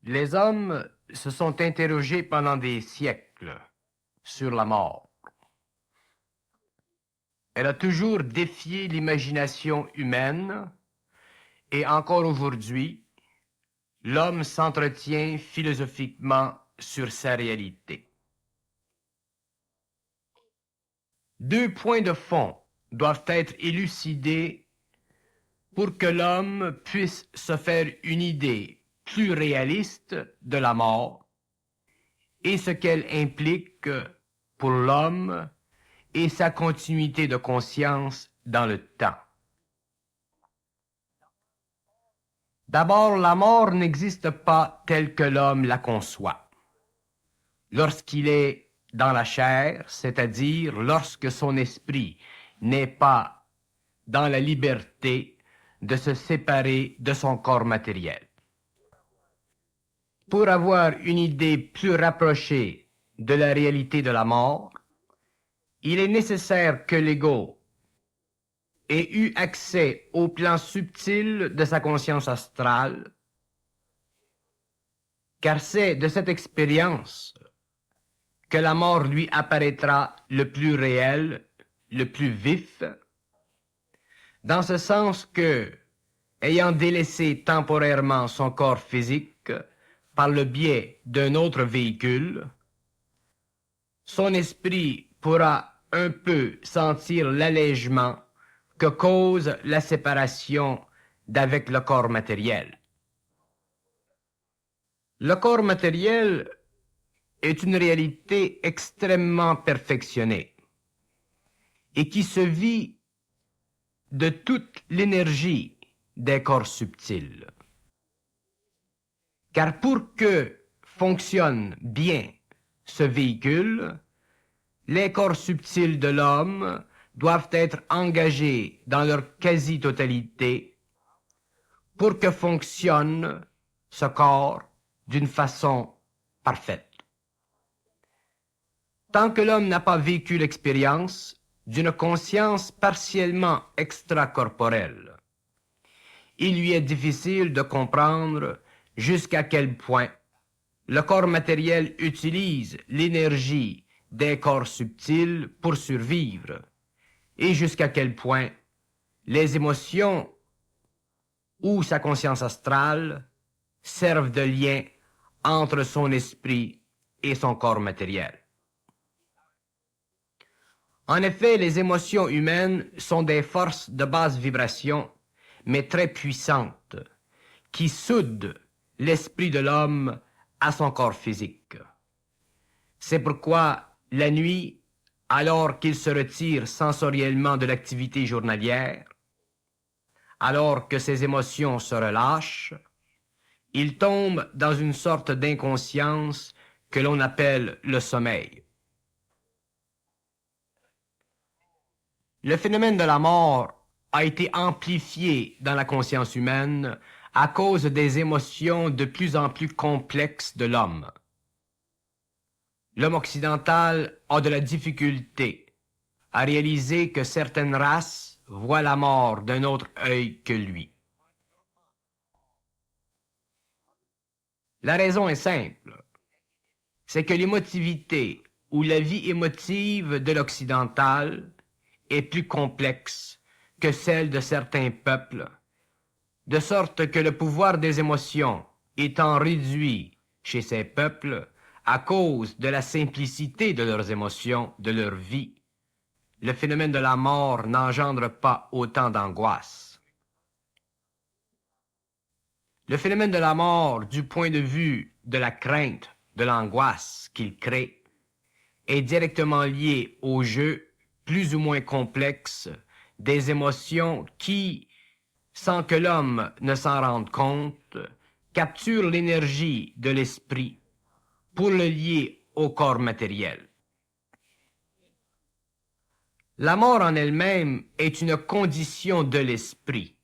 Les hommes se sont interrogés pendant des siècles sur la mort. Elle a toujours défié l'imagination humaine et encore aujourd'hui, l'homme s'entretient philosophiquement sur sa réalité. Deux points de fond doivent être élucidés pour que l'homme puisse se faire une idée plus réaliste de la mort et ce qu'elle implique pour l'homme et sa continuité de conscience dans le temps. D'abord, la mort n'existe pas telle que l'homme la conçoit. Lorsqu'il est dans la chair, c'est-à-dire lorsque son esprit n'est pas dans la liberté de se séparer de son corps matériel. Pour avoir une idée plus rapprochée de la réalité de la mort, il est nécessaire que l'ego ait eu accès au plan subtil de sa conscience astrale, car c'est de cette expérience que la mort lui apparaîtra le plus réel, le plus vif, dans ce sens que, ayant délaissé temporairement son corps physique par le biais d'un autre véhicule, son esprit pourra un peu sentir l'allègement que cause la séparation d'avec le corps matériel. Le corps matériel est une réalité extrêmement perfectionnée et qui se vit de toute l'énergie des corps subtils. Car pour que fonctionne bien ce véhicule, les corps subtils de l'homme doivent être engagés dans leur quasi-totalité pour que fonctionne ce corps d'une façon parfaite. Tant que l'homme n'a pas vécu l'expérience d'une conscience partiellement extracorporelle, il lui est difficile de comprendre jusqu'à quel point le corps matériel utilise l'énergie des corps subtils pour survivre et jusqu'à quel point les émotions ou sa conscience astrale servent de lien entre son esprit et son corps matériel. En effet, les émotions humaines sont des forces de basse vibration, mais très puissantes, qui soudent l'esprit de l'homme à son corps physique. C'est pourquoi, la nuit, alors qu'il se retire sensoriellement de l'activité journalière, alors que ses émotions se relâchent, il tombe dans une sorte d'inconscience que l'on appelle le sommeil. Le phénomène de la mort a été amplifié dans la conscience humaine à cause des émotions de plus en plus complexes de l'homme. L'homme occidental a de la difficulté à réaliser que certaines races voient la mort d'un autre œil que lui. La raison est simple, c'est que l'émotivité ou la vie émotive de l'occidental est plus complexe que celle de certains peuples, de sorte que le pouvoir des émotions étant réduit chez ces peuples à cause de la simplicité de leurs émotions, de leur vie, le phénomène de la mort n'engendre pas autant d'angoisse. Le phénomène de la mort, du point de vue de la crainte, de l'angoisse qu'il crée, est directement lié au jeu plus ou moins complexe des émotions qui, sans que l'homme ne s'en rende compte, capturent l'énergie de l'esprit pour le lier au corps matériel. La mort en elle-même est une condition de l'esprit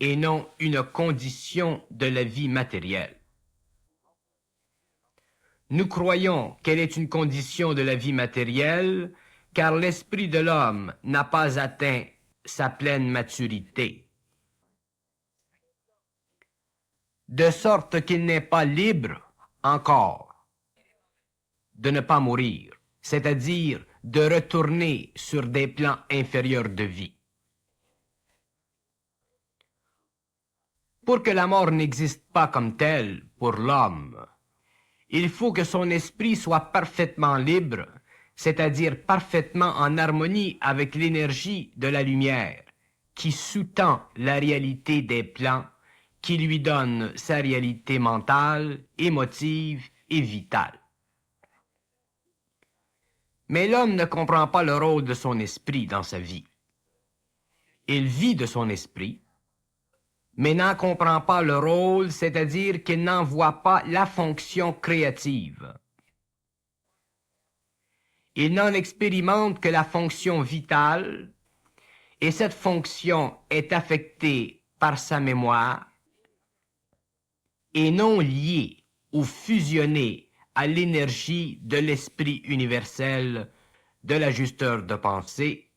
et non une condition de la vie matérielle. Nous croyons qu'elle est une condition de la vie matérielle car l'esprit de l'homme n'a pas atteint sa pleine maturité, de sorte qu'il n'est pas libre encore de ne pas mourir, c'est-à-dire de retourner sur des plans inférieurs de vie. Pour que la mort n'existe pas comme telle pour l'homme, il faut que son esprit soit parfaitement libre, c'est-à-dire parfaitement en harmonie avec l'énergie de la lumière, qui sous-tend la réalité des plans, qui lui donne sa réalité mentale, émotive et vitale. Mais l'homme ne comprend pas le rôle de son esprit dans sa vie. Il vit de son esprit, mais n'en comprend pas le rôle, c'est-à-dire qu'il n'en voit pas la fonction créative. Il n'en expérimente que la fonction vitale, et cette fonction est affectée par sa mémoire et non liée ou fusionnée à l'énergie de l'esprit universel de l'ajusteur de pensée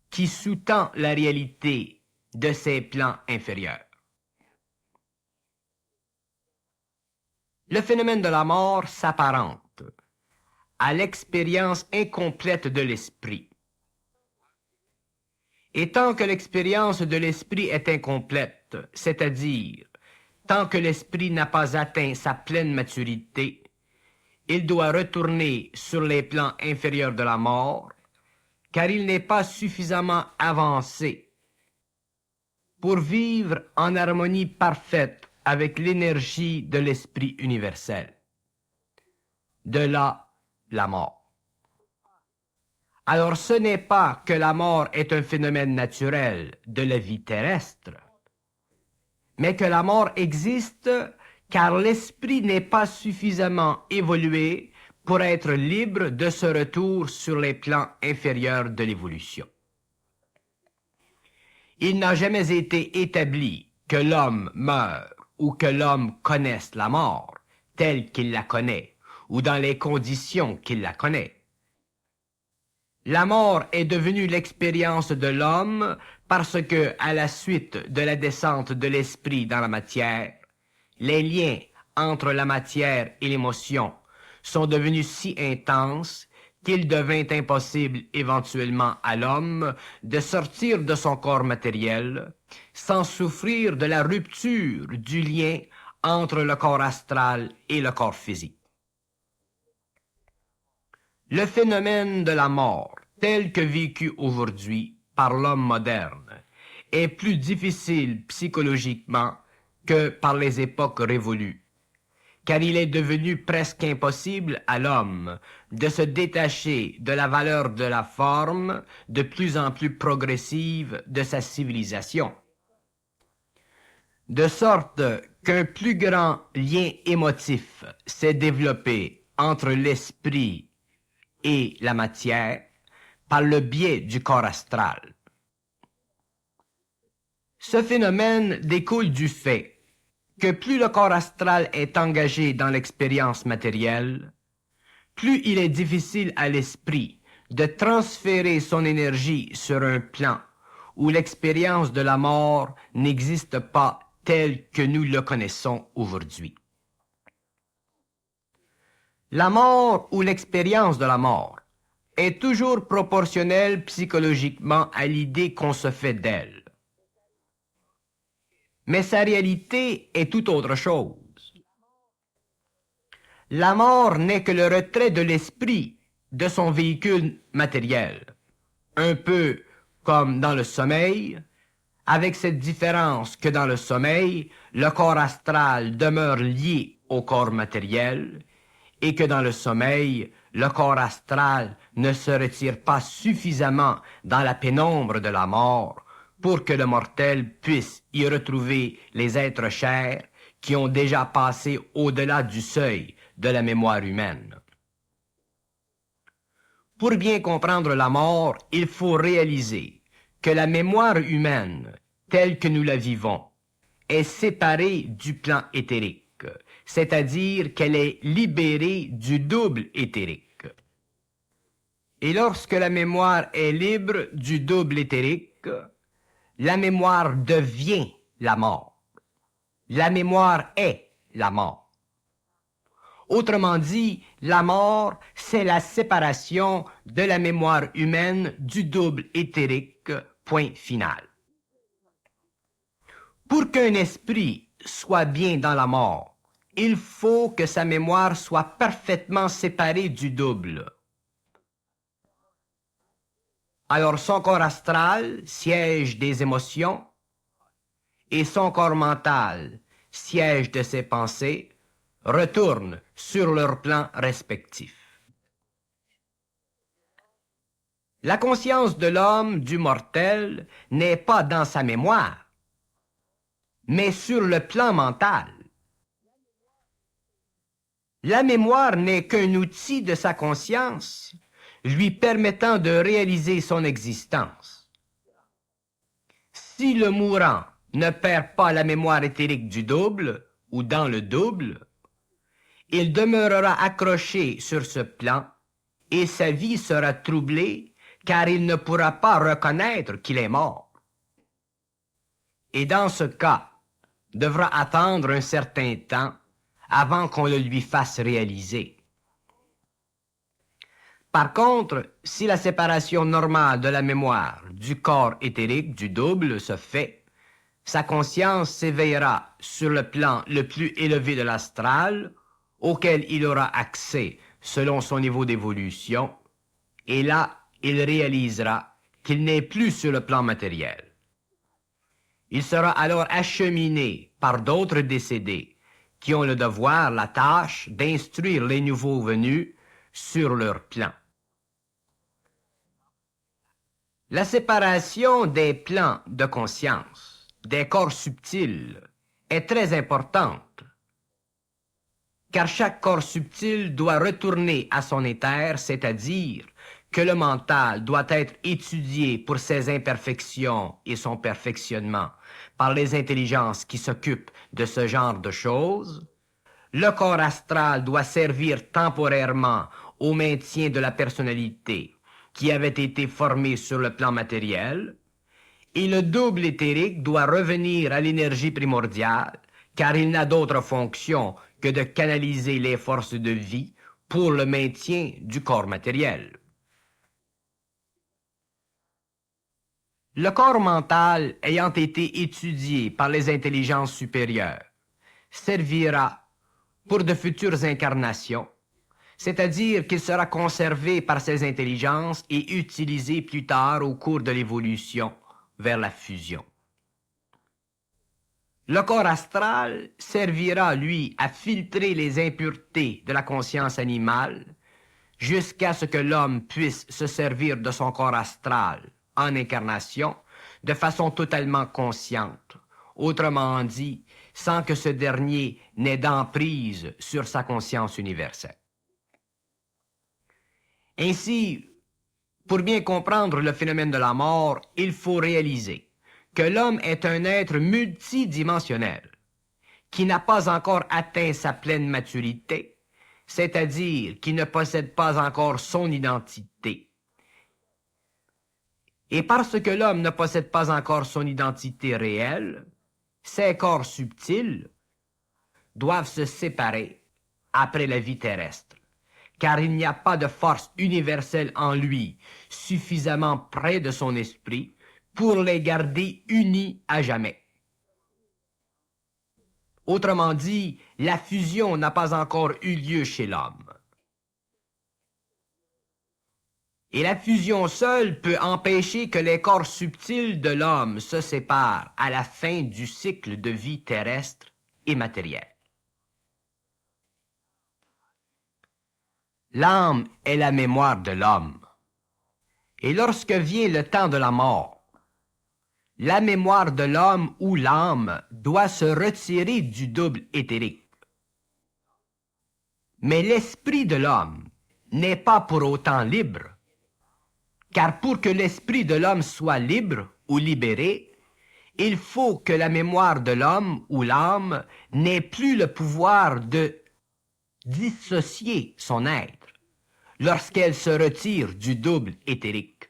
qui sous-tend la réalité de ces plans inférieurs. Le phénomène de la mort s'apparente à l'expérience incomplète de l'esprit. Et tant que l'expérience de l'esprit est incomplète, c'est-à-dire tant que l'esprit n'a pas atteint sa pleine maturité, il doit retourner sur les plans inférieurs de la mort, car il n'est pas suffisamment avancé pour vivre en harmonie parfaite avec l'énergie de l'esprit universel. De là, la mort. Alors ce n'est pas que la mort est un phénomène naturel de la vie terrestre, mais que la mort existe car l'esprit n'est pas suffisamment évolué pour être libre de ce retour sur les plans inférieurs de l'évolution. Il n'a jamais été établi que l'homme meure ou que l'homme connaisse la mort telle qu'il la connaît ou dans les conditions qu'il la connaît. La mort est devenue l'expérience de l'homme parce que, à la suite de la descente de l'esprit dans la matière, les liens entre la matière et l'émotion sont devenus si intenses qu'il devint impossible éventuellement à l'homme de sortir de son corps matériel sans souffrir de la rupture du lien entre le corps astral et le corps physique. Le phénomène de la mort, tel que vécu aujourd'hui par l'homme moderne, est plus difficile psychologiquement que par les époques révolues, car il est devenu presque impossible à l'homme de se détacher de la valeur de la forme de plus en plus progressive de sa civilisation. De sorte qu'un plus grand lien émotif s'est développé entre l'esprit et la matière par le biais du corps astral. Ce phénomène découle du fait que plus le corps astral est engagé dans l'expérience matérielle, plus il est difficile à l'esprit de transférer son énergie sur un plan où l'expérience de la mort n'existe pas telle que nous le connaissons aujourd'hui. La mort ou l'expérience de la mort est toujours proportionnelle psychologiquement à l'idée qu'on se fait d'elle. Mais sa réalité est tout autre chose. La mort n'est que le retrait de l'esprit de son véhicule matériel, un peu comme dans le sommeil, avec cette différence que dans le sommeil, le corps astral demeure lié au corps matériel et que dans le sommeil, le corps astral ne se retire pas suffisamment dans la pénombre de la mort pour que le mortel puisse y retrouver les êtres chers qui ont déjà passé au-delà du seuil de la mémoire humaine. Pour bien comprendre la mort, il faut réaliser que la mémoire humaine, telle que nous la vivons, est séparée du plan éthérique, c'est-à-dire qu'elle est libérée du double éthérique. Et lorsque la mémoire est libre du double éthérique, la mémoire devient la mort. La mémoire est la mort. Autrement dit, la mort, c'est la séparation de la mémoire humaine du double éthérique, point final. Pour qu'un esprit soit bien dans la mort, il faut que sa mémoire soit parfaitement séparée du double. Alors son corps astral, siège des émotions, et son corps mental, siège de ses pensées, retournent sur leurs plans respectifs. La conscience de l'homme, du mortel, n'est pas dans sa mémoire, mais sur le plan mental. La mémoire n'est qu'un outil de sa conscience, lui permettant de réaliser son existence. Si le mourant ne perd pas la mémoire éthérique du double, ou dans le double, il demeurera accroché sur ce plan et sa vie sera troublée car il ne pourra pas reconnaître qu'il est mort. Et dans ce cas, devra attendre un certain temps avant qu'on le lui fasse réaliser. Par contre, si la séparation normale de la mémoire du corps éthérique du double se fait, sa conscience s'éveillera sur le plan le plus élevé de l'astral, auquel il aura accès selon son niveau d'évolution, et là, il réalisera qu'il n'est plus sur le plan matériel. Il sera alors acheminé par d'autres décédés qui ont le devoir, la tâche d'instruire les nouveaux venus sur leur plan. La séparation des plans de conscience, des corps subtils, est très importante, car chaque corps subtil doit retourner à son éther, c'est-à-dire que le mental doit être étudié pour ses imperfections et son perfectionnement par les intelligences qui s'occupent de ce genre de choses. Le corps astral doit servir temporairement au maintien de la personnalité qui avait été formée sur le plan matériel, et le double éthérique doit revenir à l'énergie primordiale, car il n'a d'autre fonction que de canaliser les forces de vie pour le maintien du corps matériel. Le corps mental ayant été étudié par les intelligences supérieures servira pour de futures incarnations, c'est-à-dire qu'il sera conservé par ces intelligences et utilisé plus tard au cours de l'évolution vers la fusion. Le corps astral servira, lui, à filtrer les impuretés de la conscience animale jusqu'à ce que l'homme puisse se servir de son corps astral en incarnation de façon totalement consciente, autrement dit, sans que ce dernier n'ait d'emprise sur sa conscience universelle. Ainsi, pour bien comprendre le phénomène de la mort, il faut réaliser que l'homme est un être multidimensionnel, qui n'a pas encore atteint sa pleine maturité, c'est-à-dire qui ne possède pas encore son identité. Et parce que l'homme ne possède pas encore son identité réelle, ses corps subtils doivent se séparer après la vie terrestre, car il n'y a pas de force universelle en lui suffisamment près de son esprit pour les garder unis à jamais. Autrement dit, la fusion n'a pas encore eu lieu chez l'homme. Et la fusion seule peut empêcher que les corps subtils de l'homme se séparent à la fin du cycle de vie terrestre et matériel. L'âme est la mémoire de l'homme. Et lorsque vient le temps de la mort, la mémoire de l'homme ou l'âme doit se retirer du double éthérique. Mais l'esprit de l'homme n'est pas pour autant libre, car pour que l'esprit de l'homme soit libre ou libéré, il faut que la mémoire de l'homme ou l'âme n'ait plus le pouvoir de dissocier son être lorsqu'elle se retire du double éthérique.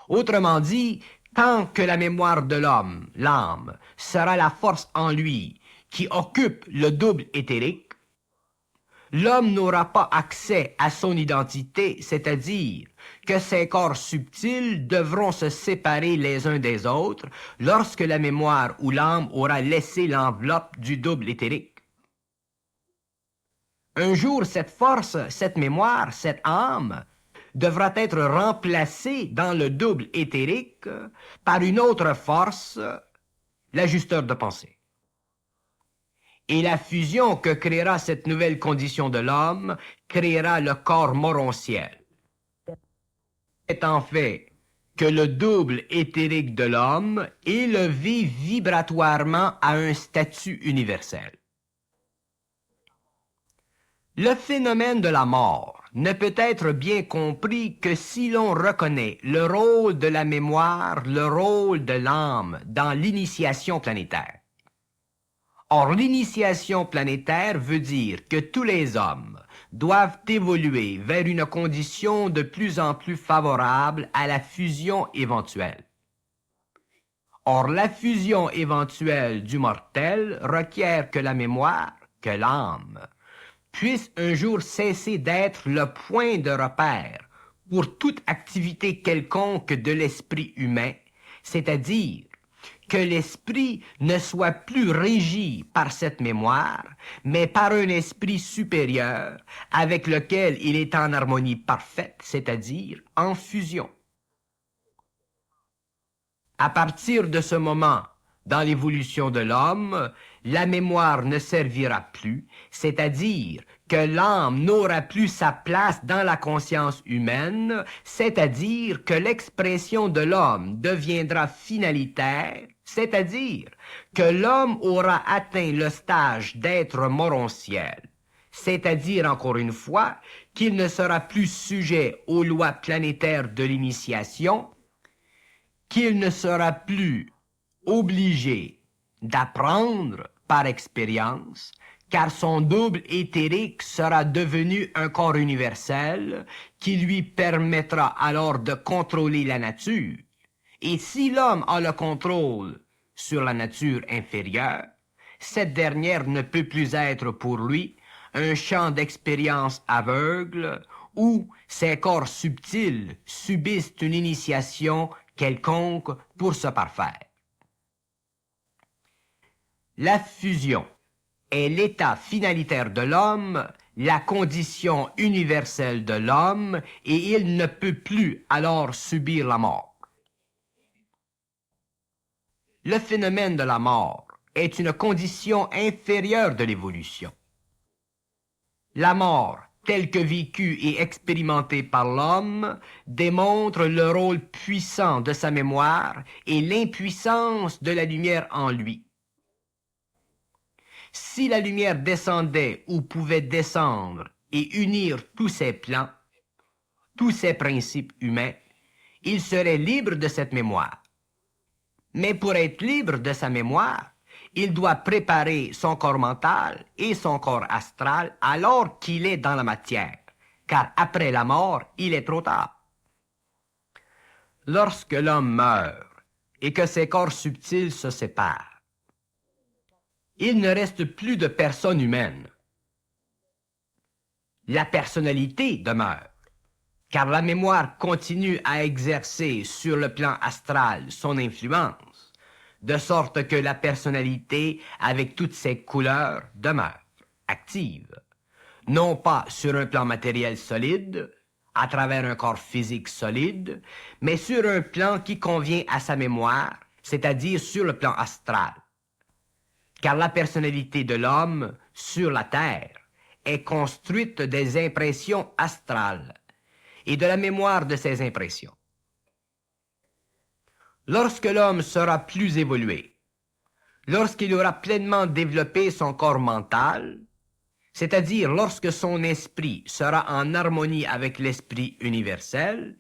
Autrement dit, tant que la mémoire de l'homme, l'âme, sera la force en lui qui occupe le double éthérique, l'homme n'aura pas accès à son identité, c'est-à-dire que ses corps subtils devront se séparer les uns des autres lorsque la mémoire ou l'âme aura laissé l'enveloppe du double éthérique. Un jour, cette force, cette mémoire, cette âme devra être remplacée dans le double éthérique par une autre force, l'ajusteur de pensée. Et la fusion que créera cette nouvelle condition de l'homme créera le corps morontiel. C'est en fait que le double éthérique de l'homme est élevé vibratoirement à un statut universel. Le phénomène de la mort ne peut être bien compris que si l'on reconnaît le rôle de la mémoire, le rôle de l'âme dans l'initiation planétaire. Or, l'initiation planétaire veut dire que tous les hommes doivent évoluer vers une condition de plus en plus favorable à la fusion éventuelle. Or, la fusion éventuelle du mortel requiert que la mémoire, que l'âme, puisse un jour cesser d'être le point de repère pour toute activité quelconque de l'esprit humain, c'est-à-dire que l'esprit ne soit plus régi par cette mémoire, mais par un esprit supérieur avec lequel il est en harmonie parfaite, c'est-à-dire en fusion. À partir de ce moment, dans l'évolution de l'homme, la mémoire ne servira plus, c'est-à-dire que l'âme n'aura plus sa place dans la conscience humaine, c'est-à-dire que l'expression de l'homme deviendra finalitaire, c'est-à-dire que l'homme aura atteint le stage d'être morontiel, c'est-à-dire, encore une fois, qu'il ne sera plus sujet aux lois planétaires de l'initiation, qu'il ne sera plus obligé d'apprendre par expérience, car son double éthérique sera devenu un corps universel qui lui permettra alors de contrôler la nature. Et si l'homme a le contrôle sur la nature inférieure, cette dernière ne peut plus être pour lui un champ d'expérience aveugle où ses corps subtils subissent une initiation quelconque pour se parfaire. La fusion est l'état finalitaire de l'homme, la condition universelle de l'homme, et il ne peut plus alors subir la mort. Le phénomène de la mort est une condition inférieure de l'évolution. La mort, telle que vécue et expérimentée par l'homme, démontre le rôle puissant de sa mémoire et l'impuissance de la lumière en lui. Si la lumière descendait ou pouvait descendre et unir tous ses plans, tous ses principes humains, il serait libre de cette mémoire. Mais pour être libre de sa mémoire, il doit préparer son corps mental et son corps astral alors qu'il est dans la matière, car après la mort, il est trop tard. Lorsque l'homme meurt et que ses corps subtils se séparent, il ne reste plus de personne humaine. La personnalité demeure, car la mémoire continue à exercer sur le plan astral son influence, de sorte que la personnalité, avec toutes ses couleurs, demeure active, non pas sur un plan matériel solide, à travers un corps physique solide, mais sur un plan qui convient à sa mémoire, c'est-à-dire sur le plan astral. Car la personnalité de l'homme sur la terre est construite des impressions astrales et de la mémoire de ces impressions. Lorsque l'homme sera plus évolué, lorsqu'il aura pleinement développé son corps mental, c'est-à-dire lorsque son esprit sera en harmonie avec l'esprit universel,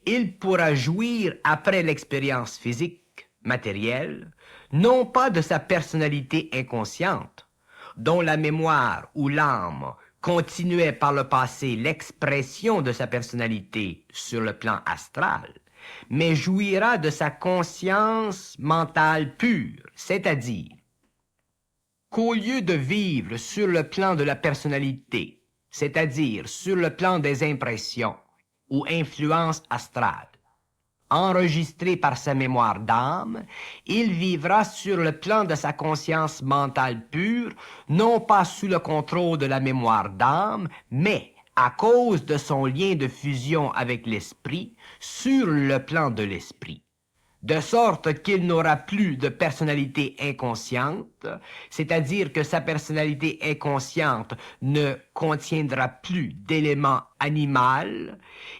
il pourra jouir après l'expérience physique, matérielle, non pas de sa personnalité inconsciente, dont la mémoire ou l'âme continuait par le passé l'expression de sa personnalité sur le plan astral, mais jouira de sa conscience mentale pure, c'est-à-dire qu'au lieu de vivre sur le plan de la personnalité c'est-à-dire sur le plan des impressions ou influences astrales. Enregistré par sa mémoire d'âme, il vivra sur le plan de sa conscience mentale pure, non pas sous le contrôle de la mémoire d'âme, mais à cause de son lien de fusion avec l'esprit, sur le plan de l'esprit. De sorte qu'il n'aura plus de personnalité inconsciente, c'est-à-dire que sa personnalité inconsciente ne contiendra plus d'éléments animaux,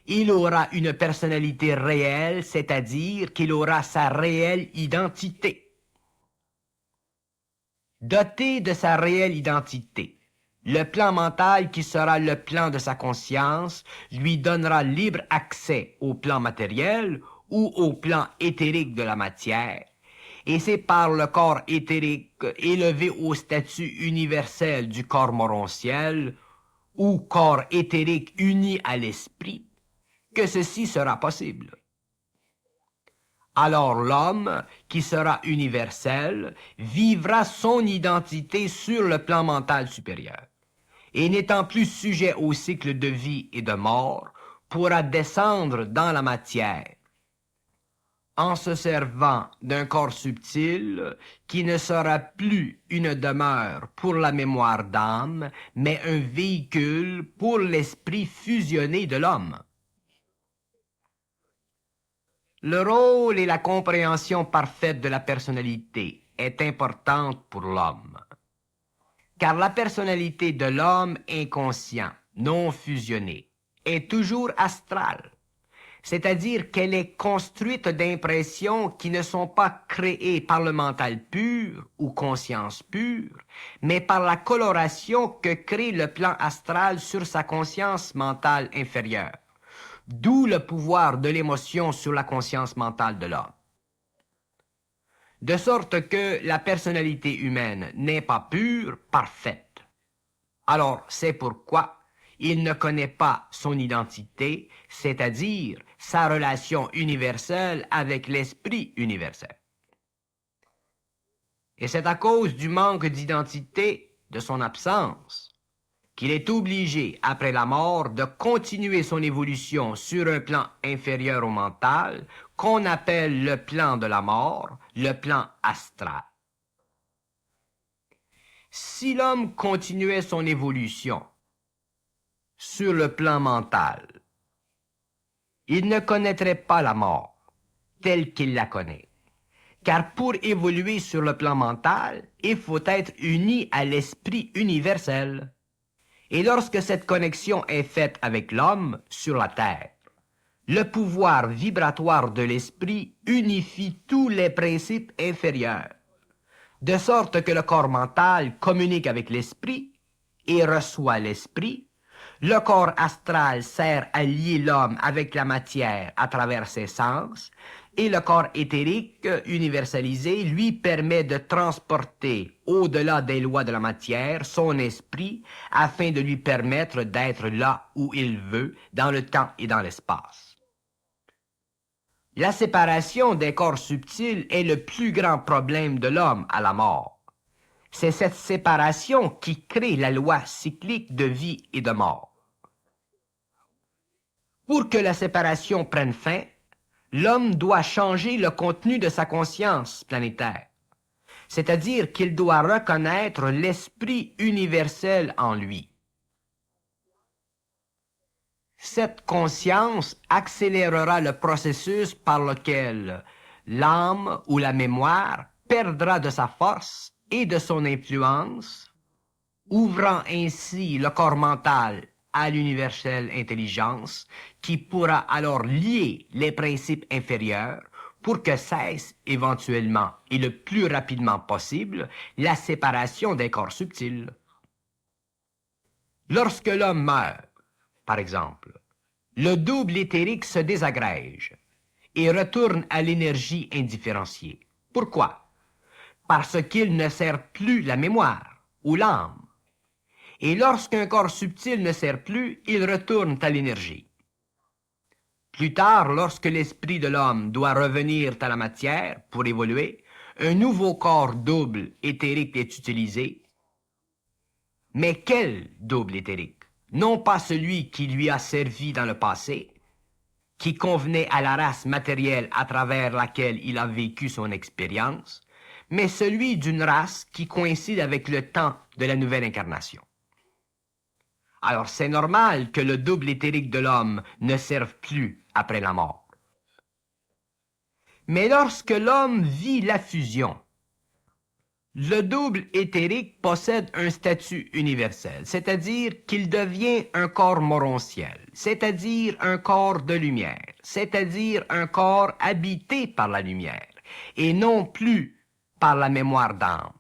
il aura une personnalité réelle, c'est-à-dire qu'il aura sa réelle identité. Doté de sa réelle identité, le plan mental qui sera le plan de sa conscience lui donnera libre accès au plan matériel ou au plan éthérique de la matière, et c'est par le corps éthérique élevé au statut universel du corps morontiel, ou corps éthérique uni à l'esprit, que ceci sera possible. Alors l'homme, qui sera universel, vivra son identité sur le plan mental supérieur, et n'étant plus sujet au cycle de vie et de mort, pourra descendre dans la matière, en se servant d'un corps subtil qui ne sera plus une demeure pour la mémoire d'âme, mais un véhicule pour l'esprit fusionné de l'homme. Le rôle et la compréhension parfaite de la personnalité est importante pour l'homme, car la personnalité de l'homme inconscient, non fusionné, est toujours astrale. C'est-à-dire qu'elle est construite d'impressions qui ne sont pas créées par le mental pur ou conscience pure, mais par la coloration que crée le plan astral sur sa conscience mentale inférieure, d'où le pouvoir de l'émotion sur la conscience mentale de l'homme. De sorte que la personnalité humaine n'est pas pure, parfaite. Alors, c'est pourquoi il ne connaît pas son identité, c'est-à-dire sa relation universelle avec l'esprit universel. Et c'est à cause du manque d'identité, de son absence, qu'il est obligé, après la mort, de continuer son évolution sur un plan inférieur au mental, qu'on appelle le plan de la mort, le plan astral. Si l'homme continuait son évolution sur le plan mental, il ne connaîtrait pas la mort telle qu'il la connaît. Car pour évoluer sur le plan mental, il faut être uni à l'esprit universel. Et lorsque cette connexion est faite avec l'homme sur la terre, le pouvoir vibratoire de l'esprit unifie tous les principes inférieurs, de sorte que le corps mental communique avec l'esprit et reçoit l'esprit. Le corps astral sert à lier l'homme avec la matière à travers ses sens, et le corps éthérique universalisé lui permet de transporter au-delà des lois de la matière son esprit afin de lui permettre d'être là où il veut, dans le temps et dans l'espace. La séparation des corps subtils est le plus grand problème de l'homme à la mort. C'est cette séparation qui crée la loi cyclique de vie et de mort. Pour que la séparation prenne fin, l'homme doit changer le contenu de sa conscience planétaire, c'est-à-dire qu'il doit reconnaître l'esprit universel en lui. Cette conscience accélérera le processus par lequel l'âme ou la mémoire perdra de sa force et de son influence, ouvrant ainsi le corps mental à l'universelle intelligence, qui pourra alors lier les principes inférieurs pour que cesse éventuellement et le plus rapidement possible la séparation des corps subtils. Lorsque l'homme meurt, par exemple, le double éthérique se désagrège et retourne à l'énergie indifférenciée. Pourquoi? Parce qu'il ne sert plus la mémoire ou l'âme. Et lorsqu'un corps subtil ne sert plus, il retourne à l'énergie. Plus tard, lorsque l'esprit de l'homme doit revenir à la matière pour évoluer, un nouveau corps double éthérique est utilisé. Mais quel double éthérique? non pas celui qui lui a servi dans le passé, qui convenait à la race matérielle à travers laquelle il a vécu son expérience, mais celui d'une race qui coïncide avec le temps de la nouvelle incarnation. Alors c'est normal que le double éthérique de l'homme ne serve plus après la mort. Mais lorsque l'homme vit la fusion, le double éthérique possède un statut universel, c'est-à-dire qu'il devient un corps morontiel, c'est-à-dire un corps de lumière, c'est-à-dire un corps habité par la lumière, et non plus par la mémoire d'âme.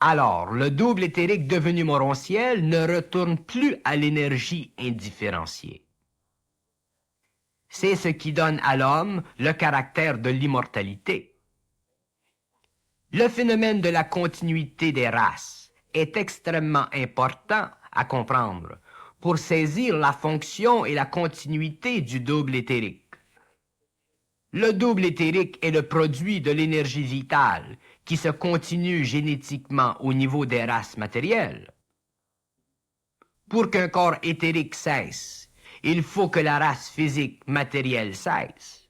Alors, le double éthérique devenu morontiel ne retourne plus à l'énergie indifférenciée. C'est ce qui donne à l'homme le caractère de l'immortalité. Le phénomène de la continuité des races est extrêmement important à comprendre pour saisir la fonction et la continuité du double éthérique. Le double éthérique est le produit de l'énergie vitale qui se continue génétiquement au niveau des races matérielles. Pour qu'un corps éthérique cesse, il faut que la race physique matérielle cesse.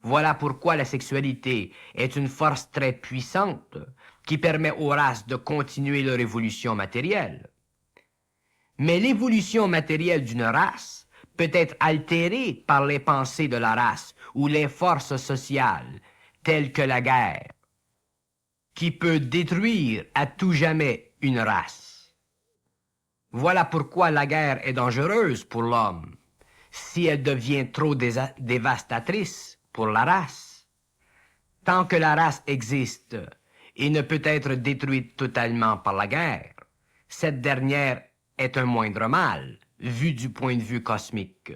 Voilà pourquoi la sexualité est une force très puissante qui permet aux races de continuer leur évolution matérielle. Mais l'évolution matérielle d'une race peut être altérée par les pensées de la race ou les forces sociales, telles que la guerre, qui peut détruire à tout jamais une race. Voilà pourquoi la guerre est dangereuse pour l'homme, si elle devient trop dévastatrice pour la race. Tant que la race existe et ne peut être détruite totalement par la guerre, cette dernière est un moindre mal, vu du point de vue cosmique.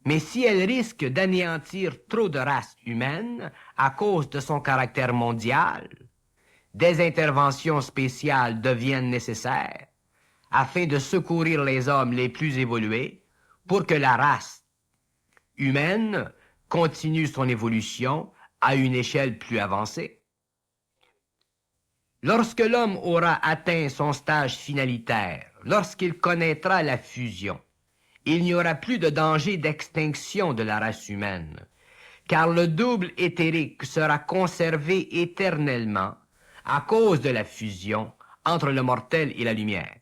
Mais si elle risque d'anéantir trop de races humaines à cause de son caractère mondial, des interventions spéciales deviennent nécessaires afin de secourir les hommes les plus évolués pour que la race humaine continue son évolution à une échelle plus avancée. Lorsque l'homme aura atteint son stage finalitaire, lorsqu'il connaîtra la fusion, il n'y aura plus de danger d'extinction de la race humaine, car le double éthérique sera conservé éternellement à cause de la fusion entre le mortel et la lumière.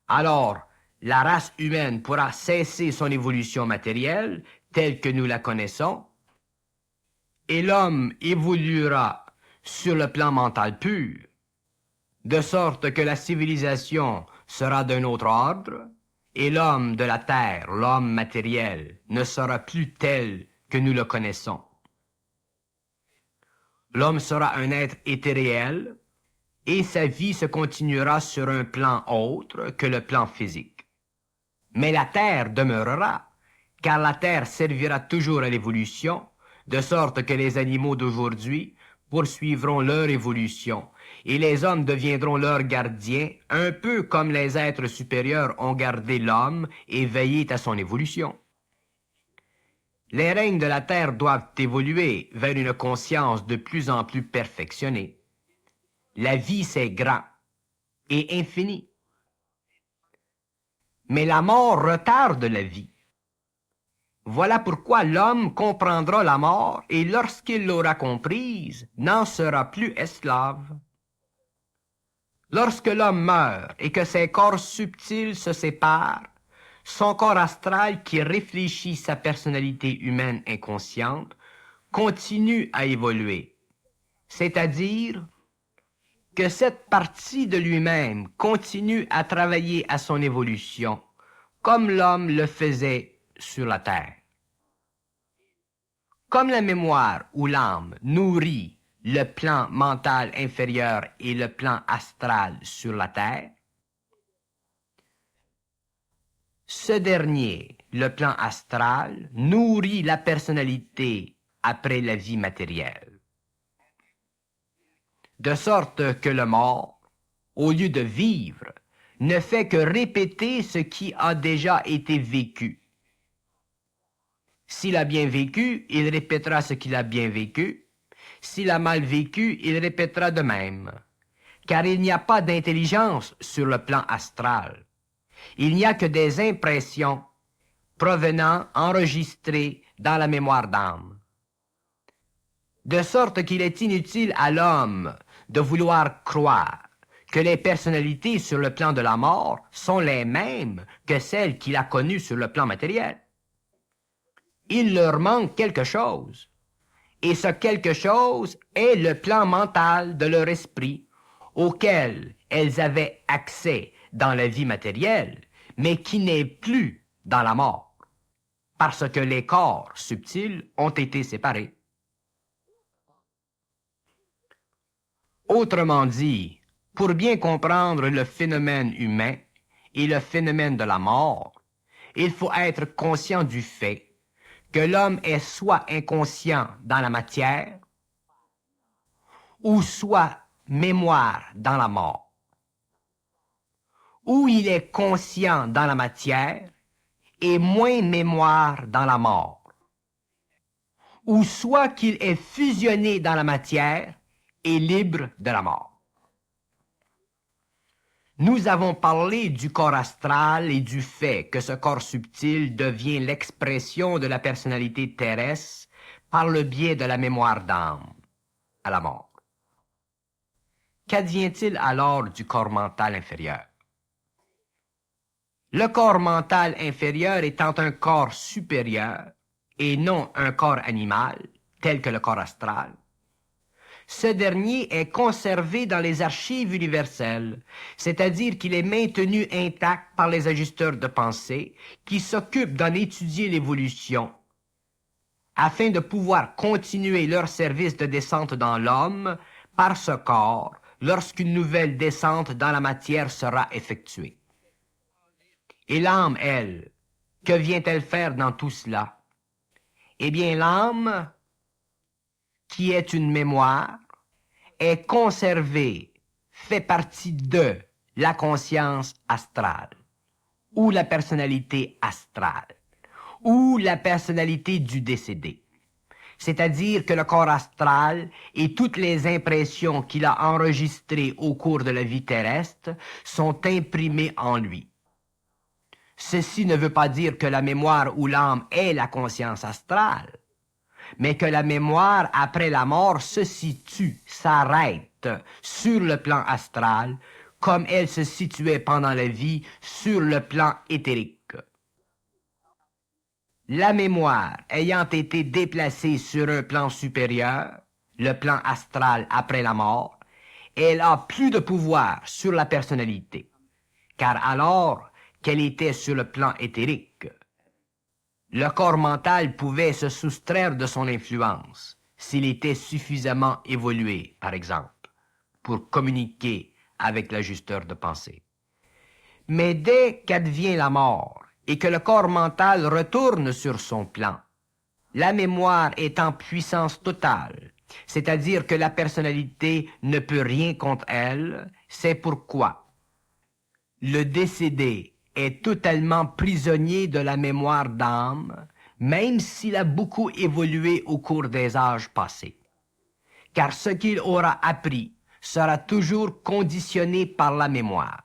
Alors, la race humaine pourra cesser son évolution matérielle telle que nous la connaissons, et l'homme évoluera sur le plan mental pur, de sorte que la civilisation sera d'un autre ordre, et l'homme de la terre, l'homme matériel, ne sera plus tel que nous le connaissons. L'homme sera un être éthéréel, et sa vie se continuera sur un plan autre que le plan physique. Mais la terre demeurera, car la terre servira toujours à l'évolution, de sorte que les animaux d'aujourd'hui poursuivront leur évolution, et les hommes deviendront leurs gardiens, un peu comme les êtres supérieurs ont gardé l'homme et veillé à son évolution. Les règnes de la terre doivent évoluer vers une conscience de plus en plus perfectionnée. La vie, c'est grand et infini. Mais la mort retarde la vie. Voilà pourquoi l'homme comprendra la mort et lorsqu'il l'aura comprise, n'en sera plus esclave. Lorsque l'homme meurt et que ses corps subtils se séparent, son corps astral qui réfléchit sa personnalité humaine inconsciente continue à évoluer, c'est-à-dire que cette partie de lui-même continue à travailler à son évolution, comme l'homme le faisait sur la terre. Comme la mémoire ou l'âme nourrit le plan mental inférieur et le plan astral sur la terre, ce dernier, le plan astral, nourrit la personnalité après la vie matérielle. De sorte que le mort, au lieu de vivre, ne fait que répéter ce qui a déjà été vécu. S'il a bien vécu, il répétera ce qu'il a bien vécu. S'il a mal vécu, il répétera de même. car il n'y a pas d'intelligence sur le plan astral. Il n'y a que des impressions provenant, enregistrées dans la mémoire d'âme. De sorte qu'il est inutile à l'homme de vouloir croire que les personnalités sur le plan de la mort sont les mêmes que celles qu'il a connues sur le plan matériel. Il leur manque quelque chose, et ce quelque chose est le plan mental de leur esprit auquel elles avaient accès dans la vie matérielle, mais qui n'est plus dans la mort, parce que les corps subtils ont été séparés. Autrement dit, pour bien comprendre le phénomène humain et le phénomène de la mort, il faut être conscient du fait que l'homme est soit inconscient dans la matière, ou soit mémoire dans la mort. Ou il est conscient dans la matière et moins mémoire dans la mort. Ou soit qu'il est fusionné dans la matière et libre de la mort. Nous avons parlé du corps astral et du fait que ce corps subtil devient l'expression de la personnalité terrestre par le biais de la mémoire d'âme à la mort. Qu'advient-il alors du corps mental inférieur? Le corps mental inférieur étant un corps supérieur et non un corps animal, tel que le corps astral, ce dernier est conservé dans les archives universelles, c'est-à-dire qu'il est maintenu intact par les ajusteurs de pensée qui s'occupent d'en étudier l'évolution, afin de pouvoir continuer leur service de descente dans l'homme par ce corps lorsqu'une nouvelle descente dans la matière sera effectuée. Et l'âme, elle, que vient-elle faire dans tout cela? Eh bien, l'âme, qui est une mémoire, est conservée, fait partie de la conscience astrale, ou la personnalité astrale, ou la personnalité du décédé. C'est-à-dire que le corps astral et toutes les impressions qu'il a enregistrées au cours de la vie terrestre sont imprimées en lui. Ceci ne veut pas dire que la mémoire ou l'âme est la conscience astrale, mais que la mémoire après la mort se situe, s'arrête sur le plan astral, comme elle se situait pendant la vie sur le plan éthérique. La mémoire ayant été déplacée sur un plan supérieur, le plan astral après la mort, elle a plus de pouvoir sur la personnalité, car alors qu'elle était sur le plan éthérique, le corps mental pouvait se soustraire de son influence s'il était suffisamment évolué, par exemple, pour communiquer avec l'ajusteur de pensée. Mais dès qu'advient la mort et que le corps mental retourne sur son plan, la mémoire est en puissance totale, c'est-à-dire que la personnalité ne peut rien contre elle, c'est pourquoi le décédé est totalement prisonnier de la mémoire d'âme, même s'il a beaucoup évolué au cours des âges passés. Car ce qu'il aura appris sera toujours conditionné par la mémoire,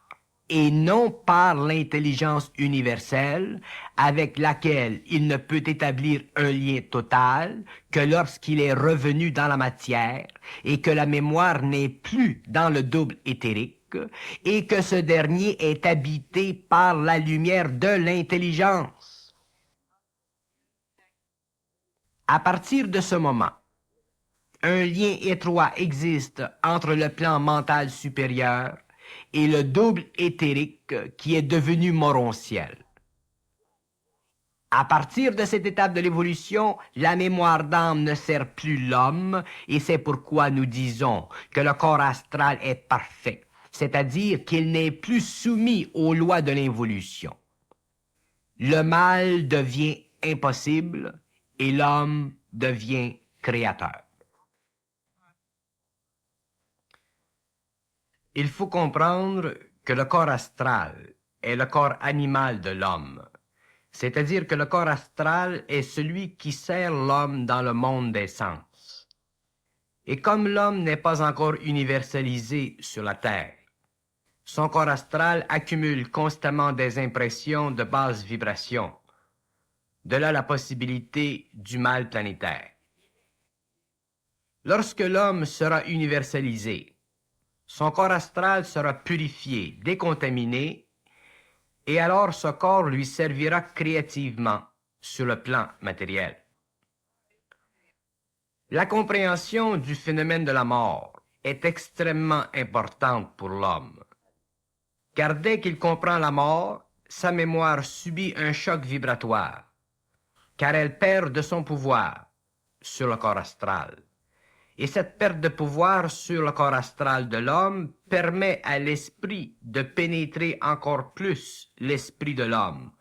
et non par l'intelligence universelle avec laquelle il ne peut établir un lien total que lorsqu'il est revenu dans la matière et que la mémoire n'est plus dans le double éthérique, et que ce dernier est habité par la lumière de l'intelligence. À partir de ce moment, un lien étroit existe entre le plan mental supérieur et le double éthérique qui est devenu morontiel. À partir de cette étape de l'évolution, la mémoire d'âme ne sert plus l'homme, et c'est pourquoi nous disons que le corps astral est parfait, c'est-à-dire qu'il n'est plus soumis aux lois de l'involution. Le mal devient impossible et l'homme devient créateur. Il faut comprendre que le corps astral est le corps animal de l'homme, c'est-à-dire que le corps astral est celui qui sert l'homme dans le monde des sens. Et comme l'homme n'est pas encore universalisé sur la Terre, son corps astral accumule constamment des impressions de basse vibration. De là la possibilité du mal planétaire. Lorsque l'homme sera universalisé, son corps astral sera purifié, décontaminé, et alors ce corps lui servira créativement sur le plan matériel. La compréhension du phénomène de la mort est extrêmement importante pour l'homme, car dès qu'il comprend la mort, sa mémoire subit un choc vibratoire, car elle perd de son pouvoir sur le corps astral. Et cette perte de pouvoir sur le corps astral de l'homme permet à l'esprit de pénétrer encore plus l'esprit de l'homme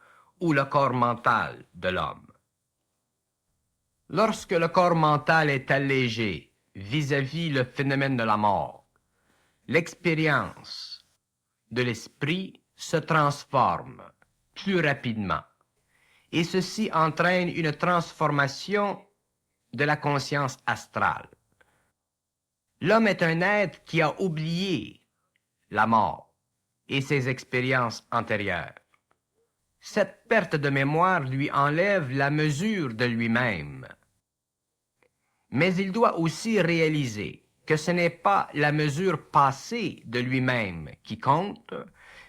ou le corps mental de l'homme. Lorsque le corps mental est allégé vis-à-vis le phénomène de la mort, l'expérience de l'esprit se transforme plus rapidement et ceci entraîne une transformation de la conscience astrale. L'homme est un être qui a oublié la mort et ses expériences antérieures. Cette perte de mémoire lui enlève la mesure de lui-même. Mais il doit aussi réaliser que ce n'est pas la mesure passée de lui-même qui compte,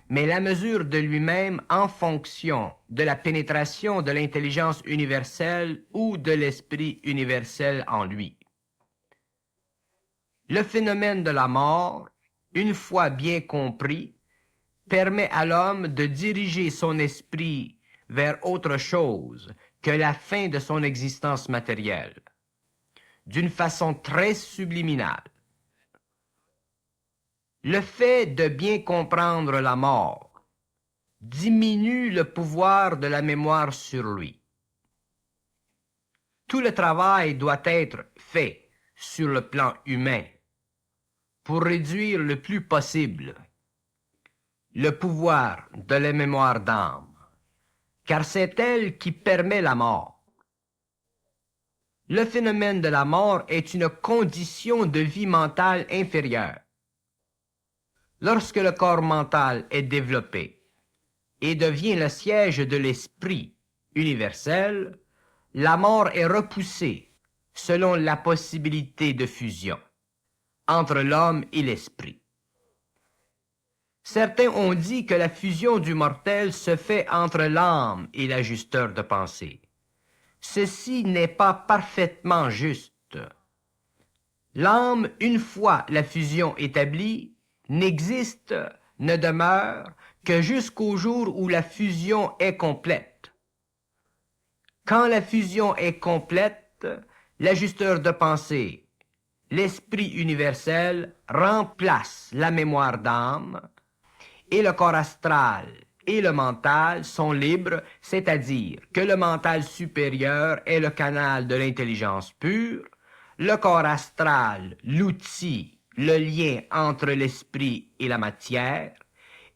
mais la mesure de lui-même en fonction de la pénétration de l'intelligence universelle ou de l'esprit universel en lui. Le phénomène de la mort, une fois bien compris, permet à l'homme de diriger son esprit vers autre chose que la fin de son existence matérielle, d'une façon très subliminale. Le fait de bien comprendre la mort diminue le pouvoir de la mémoire sur lui. Tout le travail doit être fait sur le plan humain pour réduire le plus possible le pouvoir de la mémoire d'âme, car c'est elle qui permet la mort. Le phénomène de la mort est une condition de vie mentale inférieure. Lorsque le corps mental est développé et devient le siège de l'esprit universel, la mort est repoussée selon la possibilité de fusion entre l'homme et l'esprit. Certains ont dit que la fusion du mortel se fait entre l'âme et l'ajusteur de pensée. Ceci n'est pas parfaitement juste. L'âme, une fois la fusion établie, n'existe, ne demeure que jusqu'au jour où la fusion est complète. Quand la fusion est complète, l'ajusteur de pensée, l'esprit universel remplace la mémoire d'âme et le corps astral et le mental sont libres, c'est-à-dire que le mental supérieur est le canal de l'intelligence pure, le corps astral, l'outil, le lien entre l'esprit et la matière,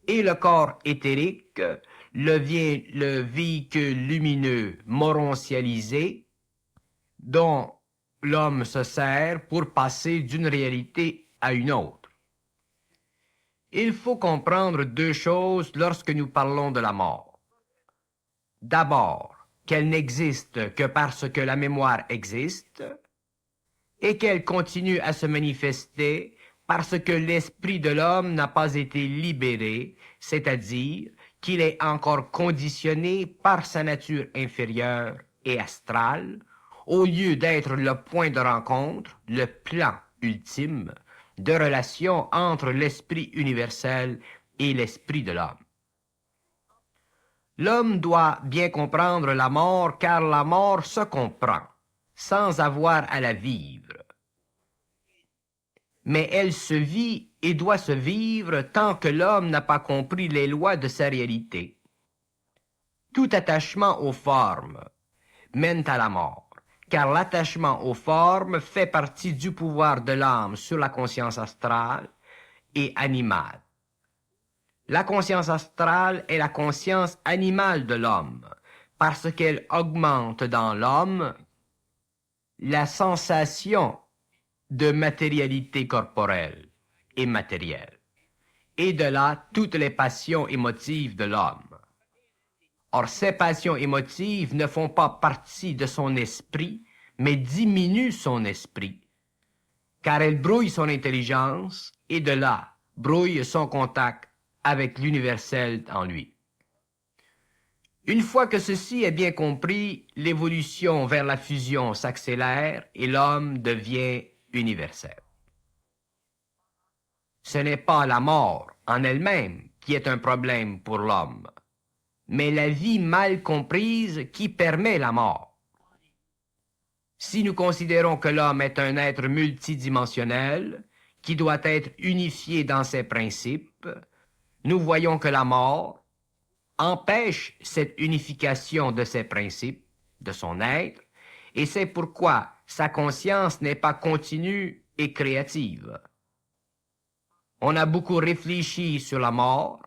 et le corps éthérique, le véhicule lumineux moroncialisé dont l'homme se sert pour passer d'une réalité à une autre. Il faut comprendre deux choses lorsque nous parlons de la mort. D'abord, qu'elle n'existe que parce que la mémoire existe et qu'elle continue à se manifester parce que l'esprit de l'homme n'a pas été libéré, c'est-à-dire qu'il est encore conditionné par sa nature inférieure et astrale, au lieu d'être le point de rencontre, le plan ultime de relation entre l'esprit universel et l'esprit de l'homme. L'homme doit bien comprendre la mort, car la mort se comprend, sans avoir à la vivre. Mais elle se vit et doit se vivre tant que l'homme n'a pas compris les lois de sa réalité. Tout attachement aux formes mène à la mort, car l'attachement aux formes fait partie du pouvoir de l'âme sur la conscience astrale et animale. La conscience astrale est la conscience animale de l'homme, parce qu'elle augmente dans l'homme la sensation de matérialité corporelle et matérielle, et de là toutes les passions émotives de l'homme. Or, ces passions émotives ne font pas partie de son esprit, mais diminuent son esprit, car elles brouillent son intelligence, et de là brouillent son contact avec l'universel en lui. Une fois que ceci est bien compris, l'évolution vers la fusion s'accélère et l'homme devient universel. Ce n'est pas la mort en elle-même qui est un problème pour l'homme, mais la vie mal comprise qui permet la mort. Si nous considérons que l'homme est un être multidimensionnel, qui doit être unifié dans ses principes, nous voyons que la mort empêche cette unification de ses principes, de son être, et c'est pourquoi sa conscience n'est pas continue et créative. On a beaucoup réfléchi sur la mort,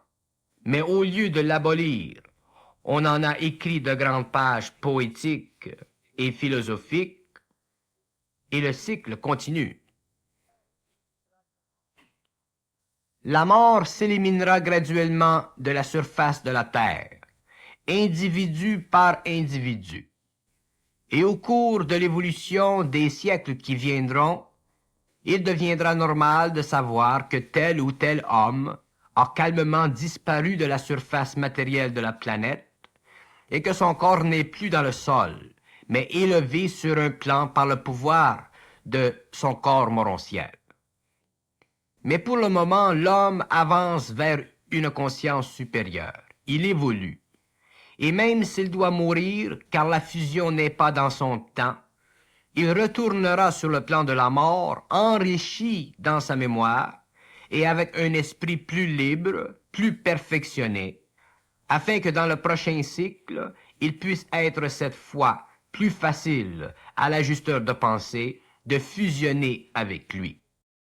mais au lieu de l'abolir, on en a écrit de grandes pages poétiques et philosophiques, et le cycle continue. La mort s'éliminera graduellement de la surface de la Terre, individu par individu. Et au cours de l'évolution des siècles qui viendront, il deviendra normal de savoir que tel ou tel homme a calmement disparu de la surface matérielle de la planète et que son corps n'est plus dans le sol, mais élevé sur un plan par le pouvoir de son corps morontiel. Mais pour le moment, l'homme avance vers une conscience supérieure. Il évolue. Et même s'il doit mourir, car la fusion n'est pas dans son temps, il retournera sur le plan de la mort, enrichi dans sa mémoire, et avec un esprit plus libre, plus perfectionné, afin que dans le prochain cycle, il puisse être cette fois plus facile à l'ajusteur de pensée de fusionner avec lui.